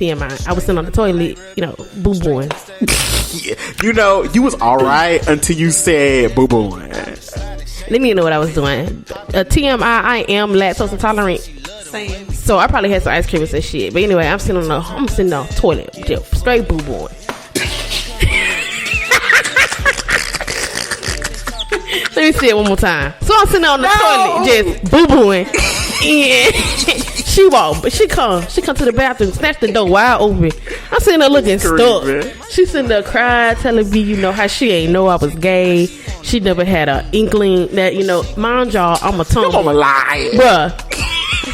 TMI. I was sitting on the toilet, boo-booing. You was alright until you said boo-booing. They didn't even know what I was doing. TMI, I am lactose intolerant. Same. So I probably had some ice cream and some shit. But anyway, I'm sitting on the toilet, just straight boo-booing. Let me see it one more time. So I'm sitting on the toilet, just boo-booing. And she walked, but she come to the bathroom, snatch the door wide open. I'm sitting there looking stuck. She sitting there crying, telling me, how she ain't know I was gay. She never had an inkling that, mind y'all, I'm a tomboy. I'm a liar. Bruh,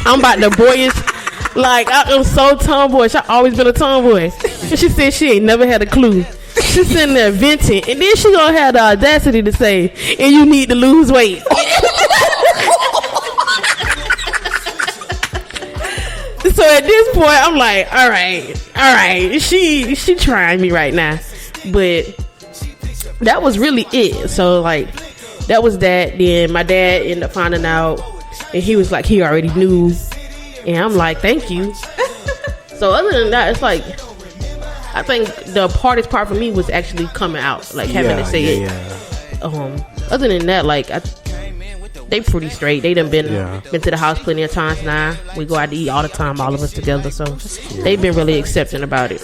I'm about the boyish. Like, I am so tomboyish. I always been a tomboy. And she said she ain't never had a clue. She's sitting there venting, and then she gonna have the audacity to say, and you need to lose weight. So at this point, I'm like, all right. She trying me right now. But that was really it. So, like, that was that. Then my dad ended up finding out, and he was like, he already knew. And I'm like, thank you. So other than that, it's like, I think the hardest part for me was actually coming out, like having to say it. Other than that, like, they pretty straight. They done been to the house plenty of times now. We go out to eat all the time, all of us together. So they've been really accepting about it.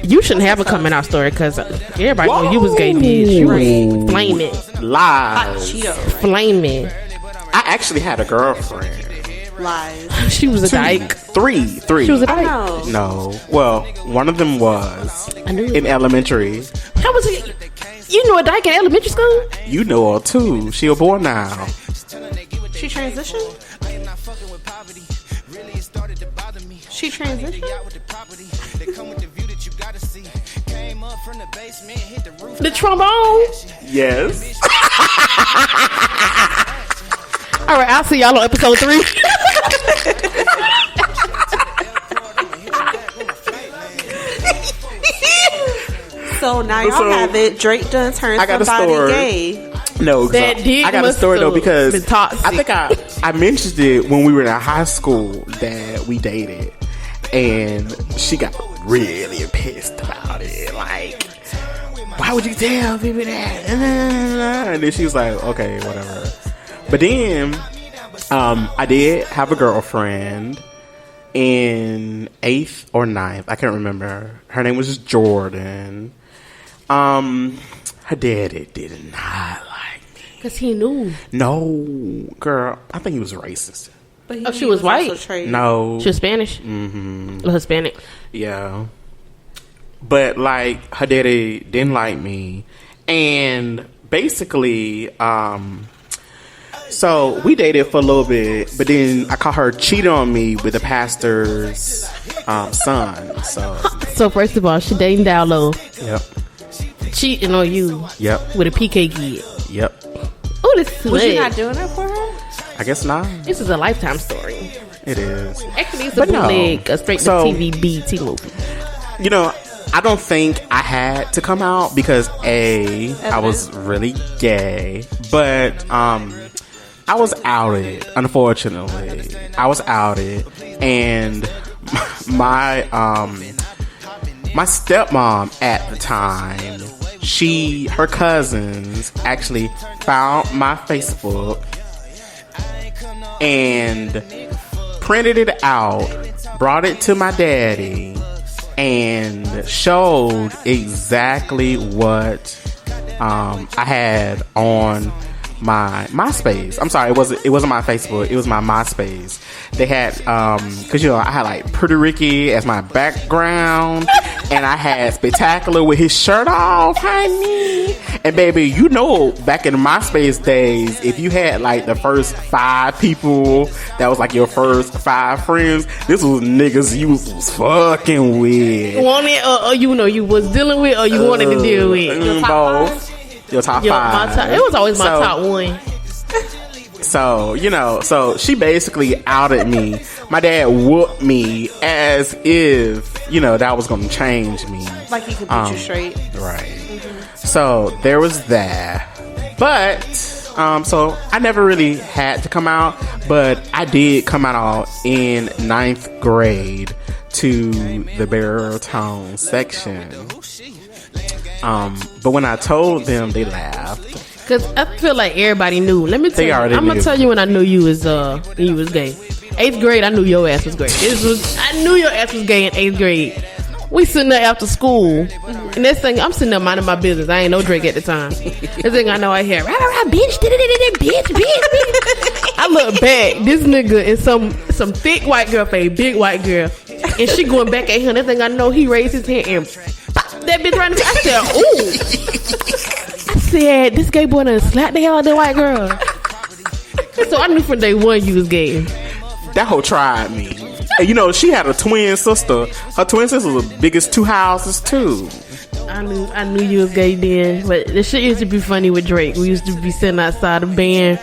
You shouldn't have a coming out story because everybody know you was gay, bitch. You were flaming. Lies. Flaming. I actually had a girlfriend. Lies. She was a dyke. Three. She was a dyke. No. Well, one of them was in elementary. How was it? You knew a dyke in elementary school? You know her too. She a boy now. She transitioned? She transitioned? The trombone? Yes. All right, I'll see y'all on episode 3. So now y'all have it. Drake done turned somebody gay. No, I got a story though because I think I mentioned it when we were in high school that we dated, and she got really pissed about it. Like, why would you tell people that? And then she was like, okay, whatever. But then I did have a girlfriend in 8th or 9th. I can't remember. Her name was Jordan. Her daddy did not like me. Because he knew. No, girl. I think he was racist. But she was white? No. She was Spanish? Mm-hmm. Hispanic? Yeah. But, like, her daddy didn't like me. And basically, so we dated for a little bit, but then I caught her cheating on me with the pastor's son. So first of all, she dating down low. Yep. Cheating on you. Yep. With a PK kid. Yep. Oh, this is Was you not doing it for her? I guess not. This is a Lifetime story. It is. Actually, it's a bootleg, a straight to TV BT movie. You know, I don't think I had to come out because I was really gay, but I was outed. Unfortunately, I was outed, and my stepmom at the time, her cousins actually found my Facebook and printed it out, brought it to my daddy, and showed exactly what I had on my MySpace. I'm sorry, it wasn't my Facebook, it was my MySpace. They had because I had like Pretty Ricky as my background, and I had Spectacular with his shirt off, honey. And baby, back in the MySpace days, if you had like the first 5 people that was like your first 5 friends, this was niggas you was fucking with. Wanted or you was dealing with, or you wanted to deal with? Both. Your top 5. It was always my top 1. So she basically outed me. My dad whooped me as if, that was going to change me. Like he could put you straight. Right. Mm-hmm. So there was that. But So I never really had to come out, but I did come out in 9th grade to the baritone section. But when I told them, they laughed. Cause I feel like everybody knew. Let me tell you. I'm gonna tell you when I knew you was gay. 8th grade, I knew your ass was gay. I knew your ass was gay in 8th grade. We sitting there after school, and this thing, I'm sitting there minding my business. I ain't no Drake at the time. This thing I know I hear, rah, bitch, bitch. I look back, this nigga is some thick white girl for a big white girl, and she going back at him. That thing I know, he raised his hand and pop that bitch right in the face. I said, ooh. I said, this gay boy done slapped the hell out of that white girl. So I knew from day one you was gay. That hoe tried me. And you know, she had a twin sister. Her twin sister was the biggest 2 houses too. I knew you was gay then. But the shit used to be funny with Drake. We used to be sitting outside the band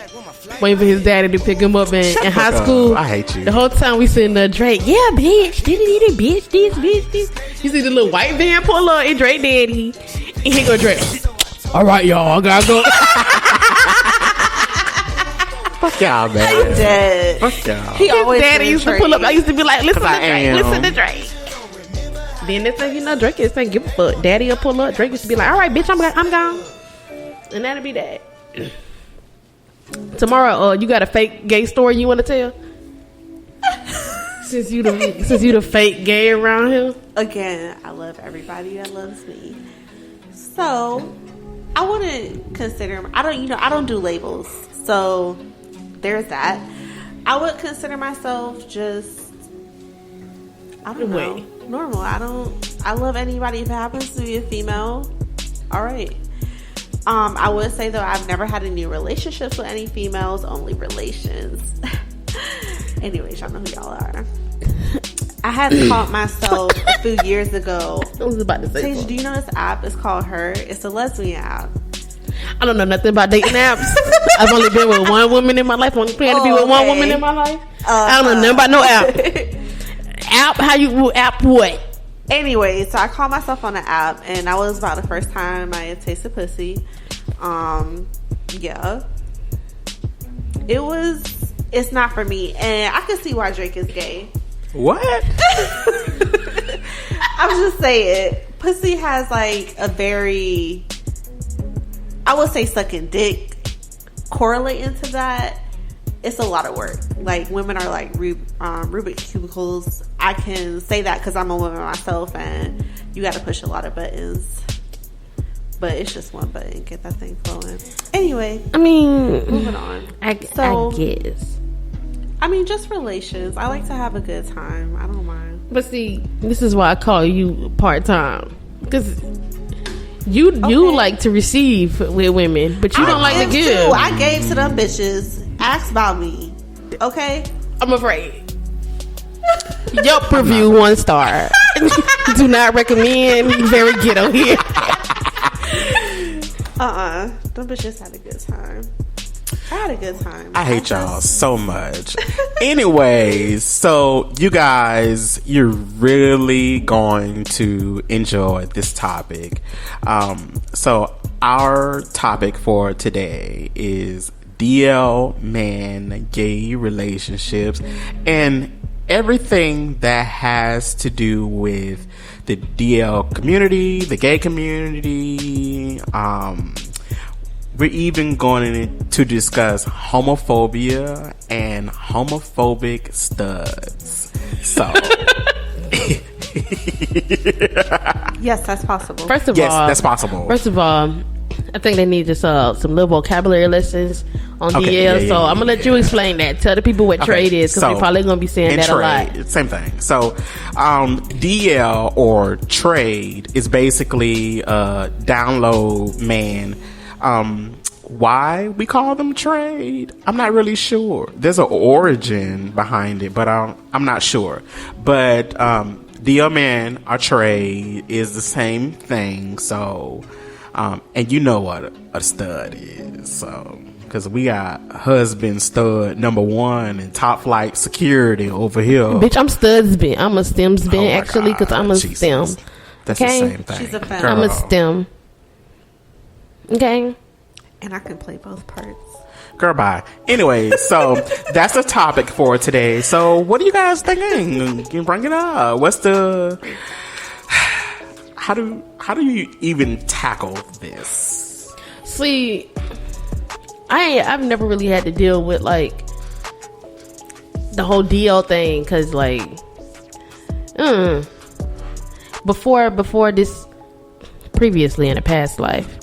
waiting for his daddy to pick him up in high school. I hate you. The whole time we sitting there, Drake, yeah, bitch, bitch, this. You see the little white van pull up and Drake daddy. And he go, Drake, all right, y'all, I gotta go. Fuck y'all, man. He's dead. Fuck y'all. He always daddy used to pull up. I used to be like, listen to Drake. Then this thing, you know, Drake is saying, give a fuck. Daddy will pull up. Drake used to be like, all right, bitch, I'm gone. And that'll be that. Tamara, you got a fake gay story you want to tell? Since you the fake gay around here. Again, I love everybody that loves me. So I wouldn't consider. I don't do labels. So there's that. I would consider myself just, I don't know, normal. I love anybody. If it happens to be a female, all right. I would say though, I've never had any relationships with any females, only relations. Anyways, y'all know who y'all are. I had caught myself a few years ago. I was about to say, Tage, do you know this app? It's called Her. It's a lesbian app. I don't know nothing about dating apps. I've only been with one woman in my life. Only plan to be with one woman in my life. I don't know nothing about no app. App what? Anyway, so I called myself on the app, and that was about the first time I had tasted pussy. Yeah. It's not for me, and I can see why Drake is gay. What? I was just saying, pussy has like a very, I would say sucking dick correlating to that. It's a lot of work. Like, women are like Rubik's cubicles. I can say that because I'm a woman myself, and you got to push a lot of buttons. But it's just one button. Get that thing flowing. Anyway, I mean, moving on. I guess. I mean, just relations. I like to have a good time. I don't mind. But see, this is why I call you part-time. Because you like to receive with women, but you don't like to give. Too. I gave to them bitches. Ask about me. Okay? I'm afraid. Yelp review 1 star. Do not recommend. Very ghetto here. Them bitches had a good time. I had a good time. I hate y'all so much. Anyways, so you guys, you're really going to enjoy this topic. So our topic for today is DL Men, gay relationships, and everything that has to do with the DL community, the gay community. We're even going to discuss homophobia and homophobic studs. So, yes, that's possible. First of all, that's possible. First of all, I think they need just some little vocabulary lessons on DL. So I'm gonna let you explain that. Tell the people what trade is, because they're probably gonna be saying that trade, a lot. Same thing. So DL or trade is basically a download man. Why we call them trade, I'm not really sure. There's an origin behind it, but I'm not sure. But DL men or trade is the same thing. So, and you know what a stud is. So, because we got husband stud number 1 and top flight security over here. Bitch, I'm studs bin. I'm a stems bin actually, because I'm a stem. That's the same thing. She's a fan. I'm a stem. Okay. And I can play both parts. Girl, bye. Anyway, so that's the topic for today. So what are you guys thinking? You bring it up. What's the... How do you even tackle this? See, I've never really had to deal with like the whole DL thing, because like before this, previously in a past life,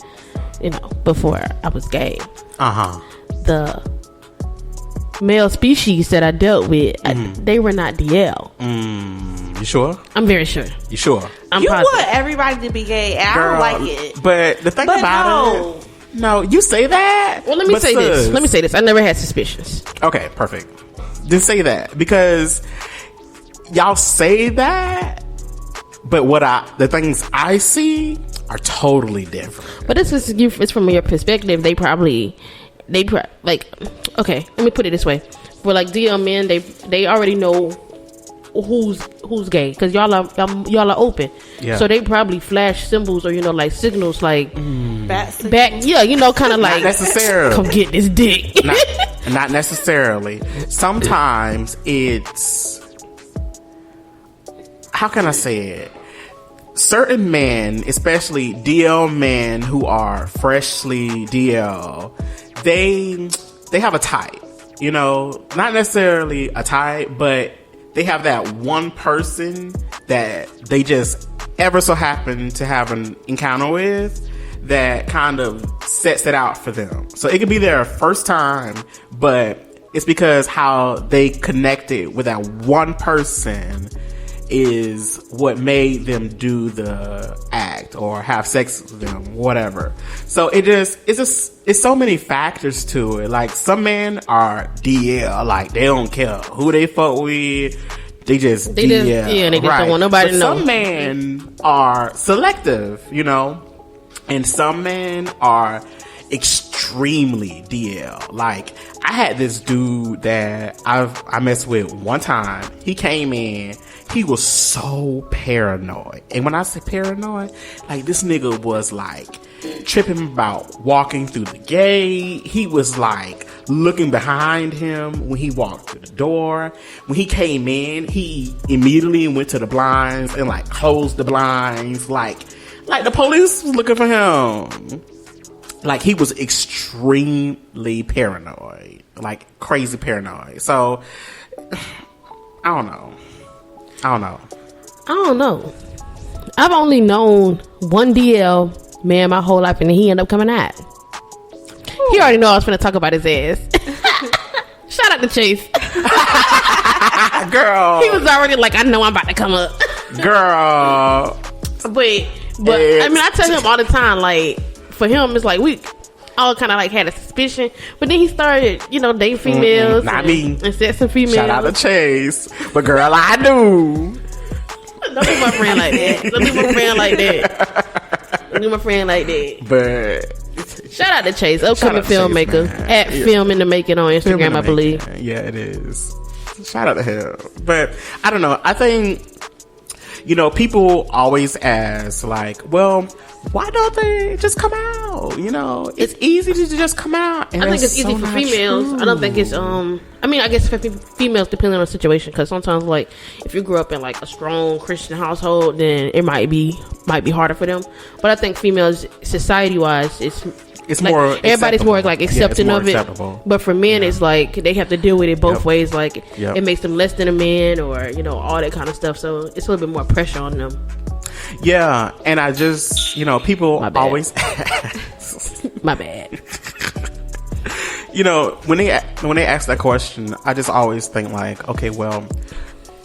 you know, before I was gay, the male species that I dealt with, they were not DL. You sure? I'm very sure. You sure? You want everybody to be gay, and Girl, I don't like it. But the thing about it... No, you say that? Well, let me say this. I never had suspicions. Okay, perfect. Just say that. Because y'all say that, but the things I see are totally different. But it's from your perspective. They probably like, okay, let me put it this way. For like DL men, they already know who's gay, because y'all are open. Yeah. So they probably flash symbols, or, you know, like signals, like back, yeah, you know, kind of like, not necessarily, come get this dick. not necessarily. Sometimes it's, how can I say it? Certain men, especially DL men who are freshly DL, they have a type, you know, not necessarily a type, but they have that one person that they just ever so happen to have an encounter with that kind of sets it out for them. So it could be their first time, but it's because how they connected with that one person is what made them do the act or have sex with them, whatever. So it's so many factors to it. Like, some men are DL, like they don't care who they fuck with, they just DL. They just don't want nobody to know. Some men are selective, you know, and some men are extremely DL. Like, I had this dude that I messed with one time. He came in, he was so paranoid. And when I say paranoid, like, this nigga was like tripping about walking through the gate. He was like looking behind him when he walked through the door. When he came in, he immediately went to the blinds and like closed the blinds, like the police was looking for him. Like, he was extremely paranoid, like crazy paranoid. So I don't know. I've only known one DL man my whole life, and he ended up coming out. Ooh. He already know I was finna talk about his ass. Shout out to Chase. Girl. He was already like, I know I'm about to come up. Girl. But I mean, I tell him all the time, like, for him, it's like we all kind of like had a suspicion, but then he started, you know, dating females. Not me. And sexing females. Shout out to Chase. But girl, I do. Don't be my friend like that. Don't be my friend like that. Don't be my friend like that. But shout out to Chase, upcoming filmmaker, at Film in the Making on Instagram, I believe. Yeah, it is. Shout out to him. But I don't know. I think, you know, people always ask, like, well, why don't they just come out? You know, it's easy to just come out. And I think it's easy for females. True. I don't think it's I mean, I guess for females, depending on the situation, because sometimes, like, if you grew up in like a strong Christian household, then it might be harder for them. But I think females, society wise, it's like, more everybody's more like accepting of it. Acceptable. But for men, it's like they have to deal with it both ways. Like, it makes them less than a man, or, you know, all that kind of stuff. So it's a little bit more pressure on them. Yeah, and I just, you know, people always ask. My bad. You know, when they ask that question, I just always think like, okay, well,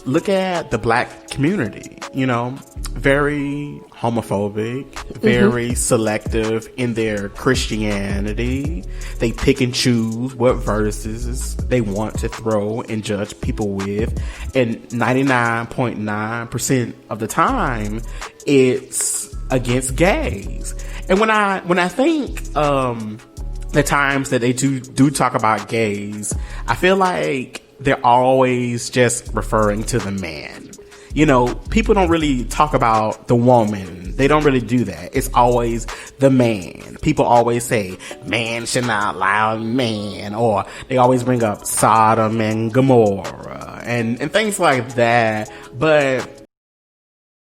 look at the black community, you know, very homophobic, very selective in their Christianity. They pick and choose what verses they want to throw and judge people with. And 99.9% of the time, it's against gays. And when I think, the times that they do talk about gays, I feel like they're always just referring to the man. you know, people don't really talk about the woman. They don't really do that. It's always the man. People always say, man should not lie on man, or they always bring up Sodom and Gomorrah and things like that. But